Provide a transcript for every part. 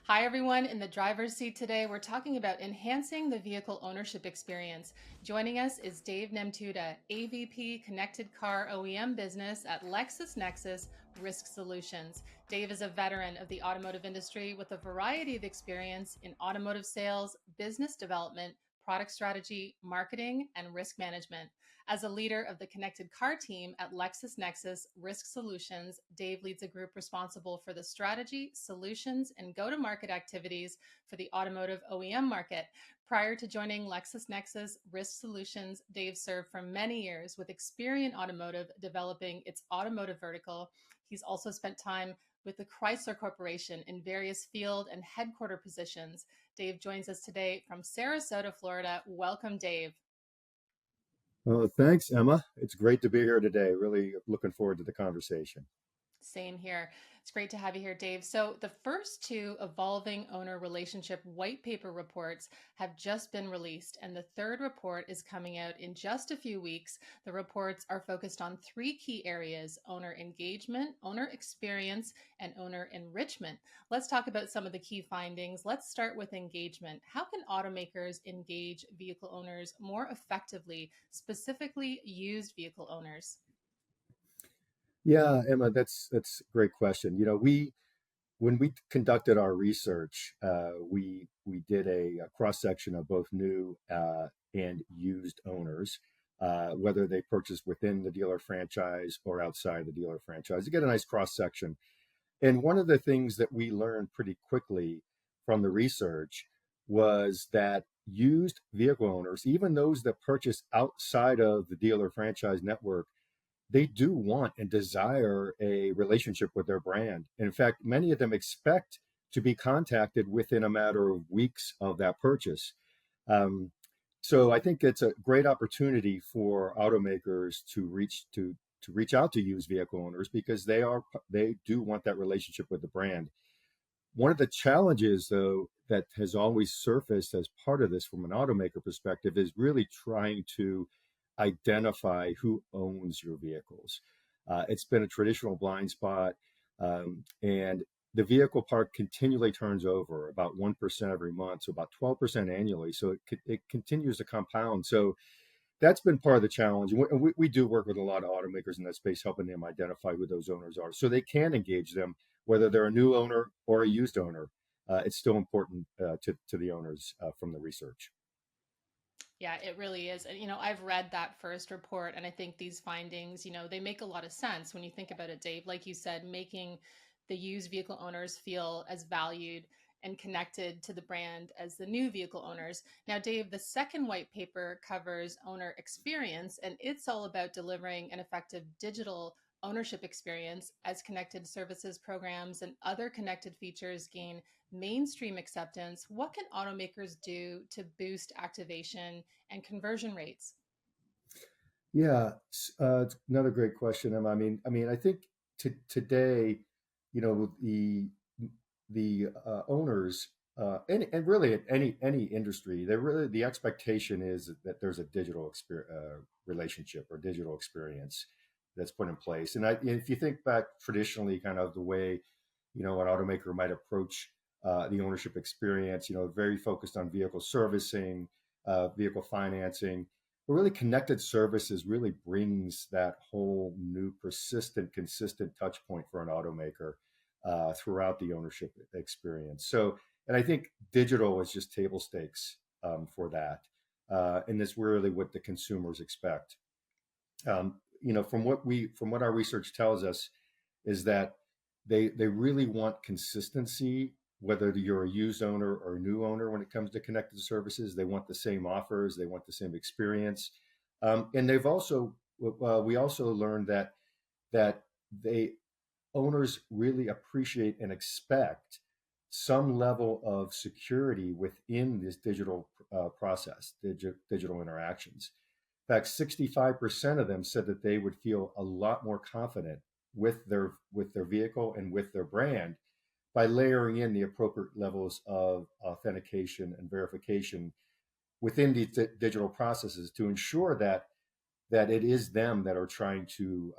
Hi, everyone. In the driver's seat today, we're talking about enhancing the vehicle ownership experience. Joining us is Dave Nemtuda, AVP Connected Car OEM business at LexisNexis Risk Solutions. Dave is a veteran of the automotive industry with a variety of experience in automotive sales, business development, product strategy, marketing, and risk management. As a leader of the connected car team at LexisNexis Risk Solutions, Dave leads a group responsible for the strategy, solutions, and go to market activities for the automotive OEM market. Prior to joining LexisNexis Risk Solutions, Dave served for many years with Experian Automotive developing its automotive vertical. He's also spent time with the Chrysler Corporation in various field and headquarter positions. Dave joins us today from Sarasota, Florida. Welcome, Dave. Thanks, Emma. It's great to be here today. Really looking forward to the conversation. Same here. It's great to have you here, Dave. So, the first two Evolving Owner Relationship white paper reports have just been released, and the third report is coming out in just a few weeks. The reports are focused on three key areas: owner engagement, owner experience, and owner enrichment. Let's talk about some of the key findings. Let's start with engagement. How can automakers engage vehicle owners more effectively, specifically used vehicle owners? Yeah, Emma, that's a great question. We when we conducted our research, we did a cross section of both new and used owners, whether they purchased within the dealer franchise or outside the dealer franchise. You get a nice cross section. And one of the things that we learned pretty quickly from the research was that used vehicle owners, even those that purchase outside of the dealer franchise network, they do want and desire a relationship with their brand. In fact, many of them expect to be contacted within a matter of weeks of that purchase. Um, so I think it's a great opportunity for automakers to reach out to used vehicle owners because they do want that relationship with the brand. One of the challenges, though, that has always surfaced as part of this from an automaker perspective is really trying to identify who owns your vehicles. It's been a traditional blind spot, and the vehicle park continually turns over about 1% every month, so about 12% annually. So it continues to compound. So that's been part of the challenge. And we do work with a lot of automakers in that space, helping them identify who those owners are so they can engage them, whether they're a new owner or a used owner. It's still important to the owners from the research. Yeah, it really is. And, I've read that first report, and I think these findings, they make a lot of sense when you think about it, Dave. Like you said, making the used vehicle owners feel as valued and connected to the brand as the new vehicle owners. Now, Dave, the second white paper covers owner experience, and it's all about delivering an effective digital ownership experience as connected services programs and other connected features gain mainstream acceptance. What can automakers do to boost activation and conversion rates? Yeah, it's another great question, Emma. I think today, the owners and really at any industry, they really the expectation is that there's a relationship or digital experience that's put in place. And if you think back traditionally, kind of the way an automaker might approach the ownership experience, very focused on vehicle servicing, vehicle financing. But really, connected services really brings that whole new, persistent, consistent touch point for an automaker throughout the ownership experience. So, and I think digital is just table stakes for that, and that's really what the consumers expect. From what our research tells us, is that they really want consistency, whether you're a used owner or a new owner when it comes to connected services. They want the same offers, they want the same experience, and they've also we also learned that they owners really appreciate and expect some level of security within this digital process, digital interactions. In fact, 65% of them said that they would feel a lot more confident with their vehicle and with their brand by layering in the appropriate levels of authentication and verification within these digital processes to ensure that it is them that are trying to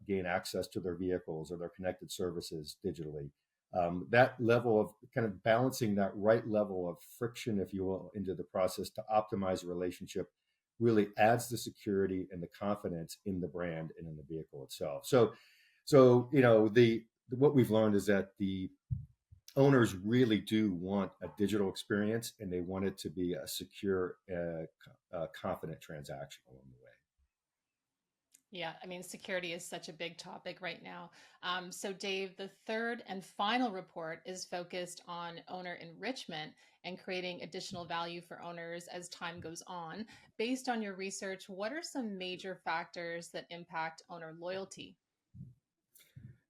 gain access to their vehicles or their connected services digitally. That level of kind of balancing that right level of friction, if you will, into the process to optimize a relationship really adds the security and the confidence in the brand and in the vehicle itself. So the what we've learned is that the owners really do want a digital experience, and they want it to be a secure, confident transaction along the way. Yeah, I mean, security is such a big topic right now. So, Dave, the third and final report is focused on owner enrichment and creating additional value for owners as time goes on. Based on your research, what are some major factors that impact owner loyalty?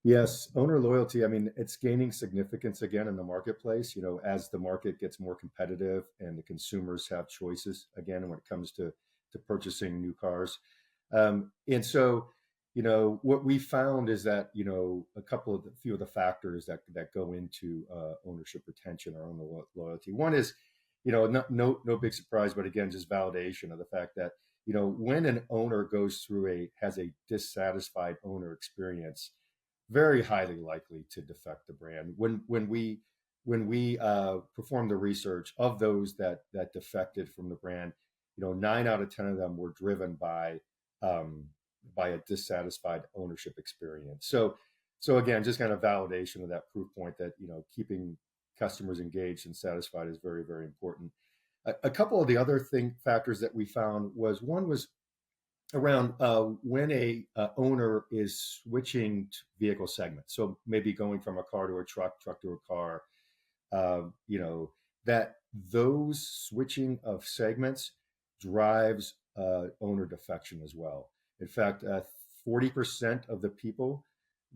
Yes, owner loyalty. I mean, it's gaining significance again in the marketplace. As the market gets more competitive and the consumers have choices again when it comes to purchasing new cars. And so, what we found is that a few of the factors that go into ownership retention or owner loyalty. One is, no big surprise, but again, just validation of the fact that when an owner goes through has a dissatisfied owner experience, very highly likely to defect the brand. When we performed the research of those that defected from the brand, 9 out of 10 of them were driven um, by a dissatisfied ownership experience. So again, just kind of validation of that proof point that keeping customers engaged and satisfied is very, very important. A couple of the other factors that we found was one was around when a owner is switching vehicle segments. So maybe going from a car to a truck to a car. That those switching of segments drives owner defection as well. In fact, 40% of the people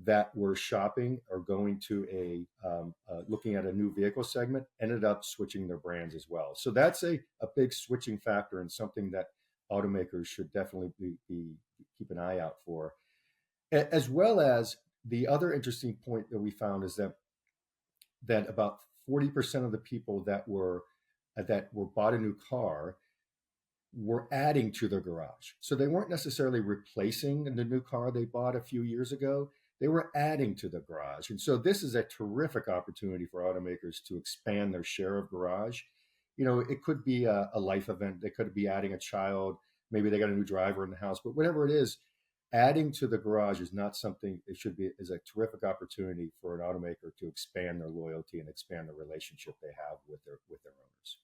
that were shopping or going to looking at a new vehicle segment ended up switching their brands as well. So that's a big switching factor and something that automakers should definitely keep an eye out for. As well as the other interesting point that we found is that about 40% of the people that were bought a new car were adding to their garage. So they weren't necessarily replacing the new car they bought a few years ago. They were adding to the garage. And so this is a terrific opportunity for automakers to expand their share of garage. It could be a life event. They could be adding a child. Maybe they got a new driver in the house, but whatever it is, adding to the garage is not something it should be, is a terrific opportunity for an automaker to expand their loyalty and expand the relationship they have with their owners.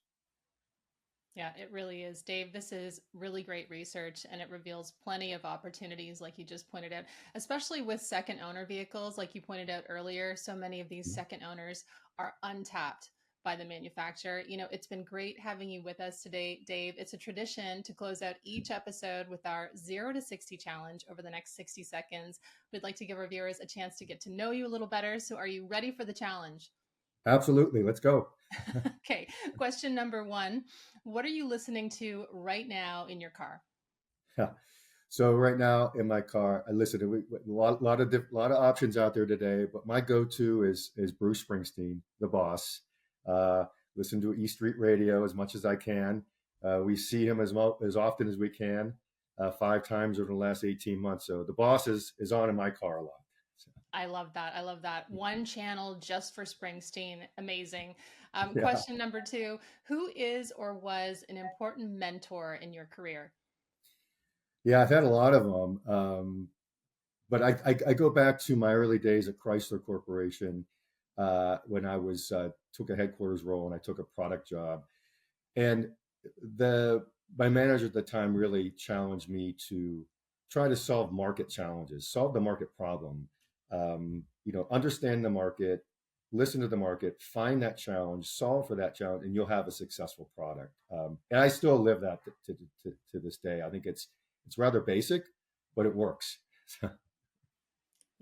Yeah, it really is. Dave, this is really great research and it reveals plenty of opportunities, like you just pointed out, especially with second owner vehicles. Like you pointed out earlier, so many of these second owners are untapped by the manufacturer. It's been great having you with us today, Dave. It's a tradition to close out each episode with our 0 to 60 challenge over the next 60 seconds. We'd like to give our viewers a chance to get to know you a little better. So, are you ready for the challenge? Absolutely. Let's go. Okay, question number one. What are you listening to right now in your car? Yeah. So right now in my car, I listen to a lot of options out there today, but my go-to is Bruce Springsteen, the boss. Uh, Listen to E Street Radio as much as I can. We see him as often as we can, 5 times over the last 18 months. So the boss is on in my car a lot. So, I love that. I love that. One channel just for Springsteen. Amazing. yeah. Question number two. Who is or was an important mentor in your career? Yeah, I've had a lot of them. But I go back to my early days at Chrysler Corporation, when I was took a headquarters role and I took a product job. And the my manager at the time really challenged me to try to solve market challenges, solve the market problem. Understand the market, listen to the market, find that challenge, solve for that challenge, and you'll have a successful product. And I still live that to this day. I think it's rather basic, but it works.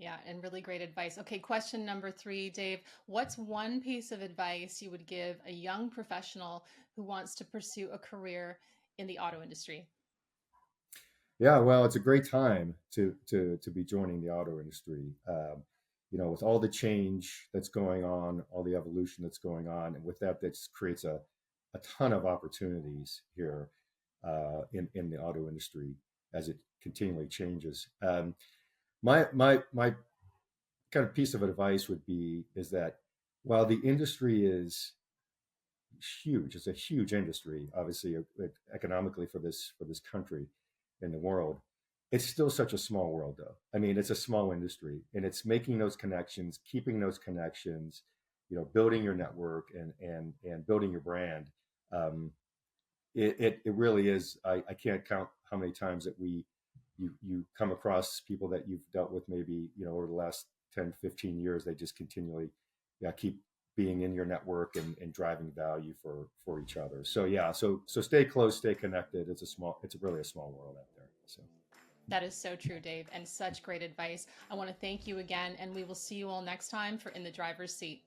Yeah, and really great advice. Okay, question number three, Dave. What's one piece of advice you would give a young professional who wants to pursue a career in the auto industry? Yeah, well, it's a great time to be joining the auto industry. With all the change that's going on, all the evolution that's going on, and with that, just creates a ton of opportunities here in the auto industry as it continually changes. My kind of piece of advice would be is that while the industry is huge, it's a huge industry, obviously, economically for this country and the world. It's still such a small world, though. I mean, it's a small industry, and it's making those connections, keeping those connections, building your network and building your brand. Um, it really is. I can't count how many times that you come across people that you've dealt with maybe over the last 10 15 years. They just continually, yeah, keep being in your network and driving value for each other. So yeah, so stay close, stay connected. It's really a small world out there. So That is so true, Dave, and such great advice. I want to thank you again, and we will see you all next time for In the Driver's Seat.